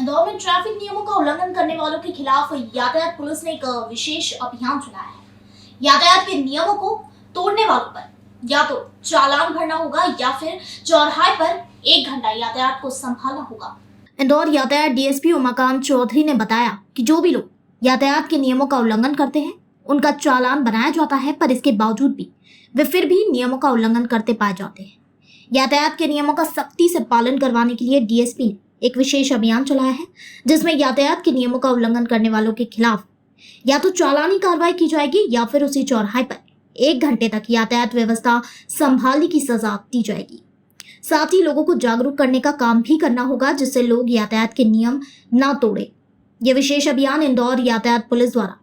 इंदौर में ट्रैफिक नियमों का उल्लंघन करने वालों के खिलाफ यातायात पुलिस ने एक विशेष अभियान चलाया है। यातायात के नियमों को तोड़ने वालों पर या तो चालान भरना होगा या फिर चौराहे पर 1 घंटा यातायात को संभालना होगा। इंदौर यातायात डीएसपी उमाकांत चौधरी ने बताया कि जो भी लोग यातायात के नियमों का उल्लंघन करते हैं उनका चालान बनाया जाता है, पर इसके बावजूद भी वे फिर भी नियमों का उल्लंघन करते पाए जाते हैं। यातायात के नियमों का सख्ती से पालन करवाने के लिए डीएसपी ने एक विशेष अभियान चलाया है, जिसमें यातायात के नियमों का उल्लंघन करने वालों के खिलाफ या तो चालानी कार्रवाई की जाएगी या फिर उसी चौराहे पर 1 घंटे तक यातायात व्यवस्था संभालने की सजा दी जाएगी। साथ ही लोगों को जागरूक करने का काम भी करना होगा, जिससे लोग यातायात के नियम ना तोड़े। ये विशेष अभियान इंदौर यातायात पुलिस द्वारा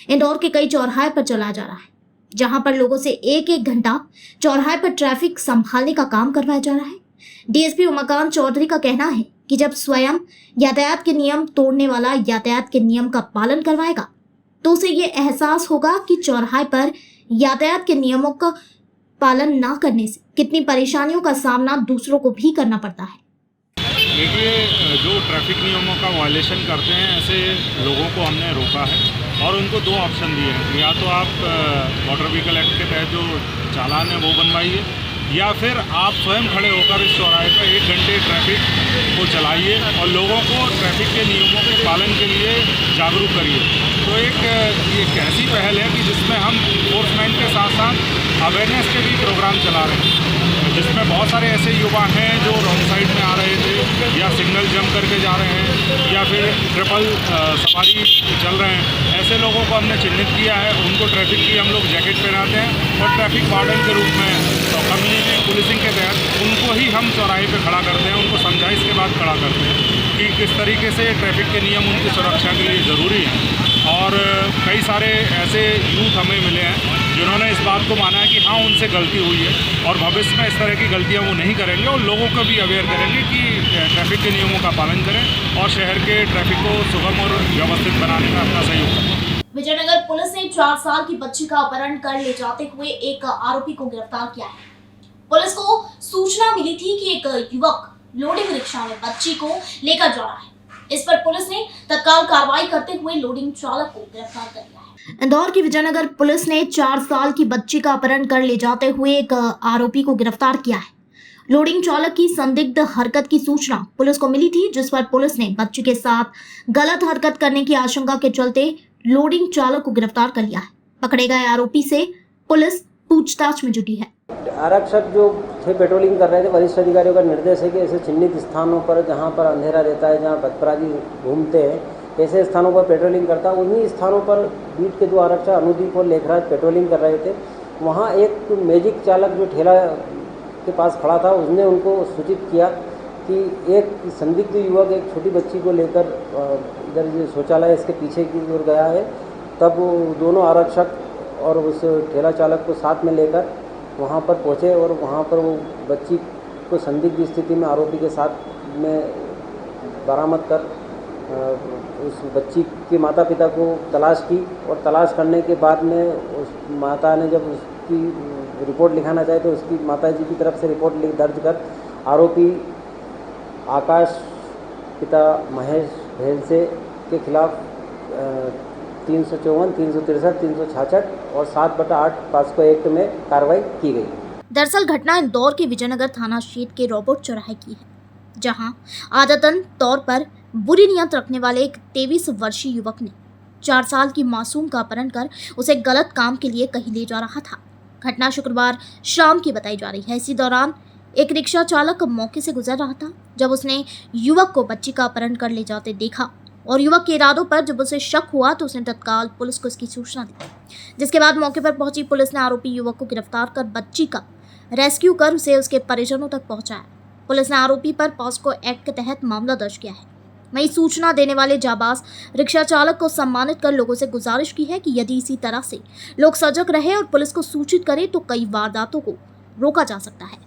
इंदौर के कई चौराहे पर चलाया जा रहा है, जहां पर लोगों से 1-1 घंटा चौराहे पर ट्रैफिक संभालने का काम करवाया जा रहा है। डीएसपी उमाकांत चौधरी का कहना है कि जब स्वयं यातायात के नियम तोड़ने वाला यातायात के नियम का पालन करवाएगा तो उसे ये एहसास होगा कि चौराहे पर यातायात के नियमों का पालन ना करने से कितनी परेशानियों का सामना दूसरों को भी करना पड़ता है। देखिए, जो ट्रैफिक नियमों का वायलेशन करते हैं ऐसे लोगों को हमने रोका है और उनको 2 ऑप्शन दिए हैं। या तो आप मोटर व्हीकल एक्ट के तहत जो चालान है वो बनवाइए, या फिर आप स्वयं खड़े होकर इस चौराहे पर 1 घंटे ट्रैफिक को चलाइए और लोगों को ट्रैफिक के नियमों के पालन के लिए जागरूक करिए। तो एक ऐसी पहल है कि जिसमें हम एनफोर्समेंट के साथ साथ अवेयरनेस के भी प्रोग्राम चला रहे हैं, जिसमें बहुत सारे ऐसे युवा हैं जो रॉन्ग साइड में आ रहे थे या सिग्नल जंप करके जा रहे हैं या फिर ट्रिपल सवारी चल रहे हैं। ऐसे लोगों को हमने चिन्हित किया है, उनको ट्रैफिक की हम लोग जैकेट पहनाते हैं और ट्रैफिक वार्डन के रूप में तो कम्युनिटी पुलिसिंग के तहत उनको ही हम चौराहे पे खड़ा करते हैं, उनको समझाइश के बाद खड़ा करते हैं कि किस तरीके से ट्रैफिक के नियम उनकी सुरक्षा के लिए ज़रूरी हैं। और कई सारे ऐसे यूथ हमें मिले हैं जिन्होंने इस बात को माना है कि हाँ, उनसे गलती हुई है और भविष्य में इस तरह की गलतियाँ वो नहीं करेंगे और लोगों को भी अवेयर करेंगे कि ट्रैफिक के नियमों का पालन करें और शहर के ट्रैफिक को सुगम और व्यवस्थित बनाने में अपना सहयोग करें। विजयनगर पुलिस ने 4 साल की बच्ची का अपहरण कर ले जाते हुए एक आरोपी को गिरफ्तार किया है। पुलिस को सूचना मिली थी कि एक युवक लोडिंग रिक्शा में बच्ची को लेकर जा रहा है। इस पर पुलिस ने तत्काल कार्रवाई करते हुए लोडिंग चालक को गिरफ्तार कर लिया है। इंदौर की विजयनगर पुलिस ने 4 साल की बच्ची का अपहरण कर ले जाते हुए एक आरोपी को गिरफ्तार किया है। लोडिंग चालक की संदिग्ध हरकत की सूचना पुलिस को मिली थी, जिस पर पुलिस ने बच्ची के साथ गलत हरकत करने की आशंका के चलते लोडिंग चालक को गिरफ्तार कर लिया है। पकड़े गए आरोपी से पुलिस पूछताछ में जुटी है। आरक्षक जो थे पेट्रोलिंग कर रहे थे, वरिष्ठ अधिकारियों का निर्देश है कि ऐसे चिन्हित स्थानों पर जहां पर अंधेरा रहता है, जहां बदपराधी घूमते हैं, ऐसे स्थानों पर पेट्रोलिंग करता है। उन्हीं स्थानों पर बीट के 2 आरक्षक अनुदीप और लेखराज पेट्रोलिंग कर रहे थे। वहाँ एक मैजिक चालक जो ठेला के पास खड़ा था, उसने उनको सूचित किया कि एक संदिग्ध युवक एक छोटी बच्ची को लेकर इधर जो शौचालय इसके पीछे की ओर गया है। तब वो दोनों आरक्षक और उस ठेला चालक को साथ में लेकर वहाँ पर पहुँचे और वहाँ पर वो बच्ची को संदिग्ध स्थिति में आरोपी के साथ में बरामद कर उस बच्ची के माता पिता को तलाश की और तलाश करने के बाद में उस माता ने जब उसकी रिपोर्ट लिखाना चाहे तो उसकी माता जी की तरफ से रिपोर्ट दर्ज कर आरोपी आकाश पिता महेश भेलसे के खिलाफ 354, 363, 366 और 7/8 पॉक्सो एक्ट में कार्रवाई की गई। दरअसल घटना इंदौर के विजयनगर थाना क्षेत्र के रोबोट चौराहे की है, जहां आदतन तौर पर बुरी नियत रखने वाले एक 23 वर्षीय युवक ने 4 साल की मासूम का अपहरण कर उसे गलत काम के लिए कहीं ले जा रहा था। घटना शुक्रवार शाम की बताई जा रही है। इसी दौरान एक रिक्शा चालक मौके से गुजर रहा था जब उसने युवक को बच्ची का अपहरण कर ले जाते देखा और युवक के इरादों पर जब उसे शक हुआ तो उसने तत्काल पुलिस को इसकी सूचना दी, जिसके बाद मौके पर पहुंची पुलिस ने आरोपी युवक को गिरफ्तार कर बच्ची का रेस्क्यू कर उसे उसके परिजनों तक पहुंचाया। पुलिस ने आरोपी पर पॉक्सो एक्ट के तहत मामला दर्ज किया है। वहीं सूचना देने वाले जाबाज रिक्शा चालक को सम्मानित कर लोगों से गुजारिश की है कि यदि इसी तरह से लोग सजग रहे और पुलिस को सूचित करें तो कई वारदातों को रोका जा सकता है।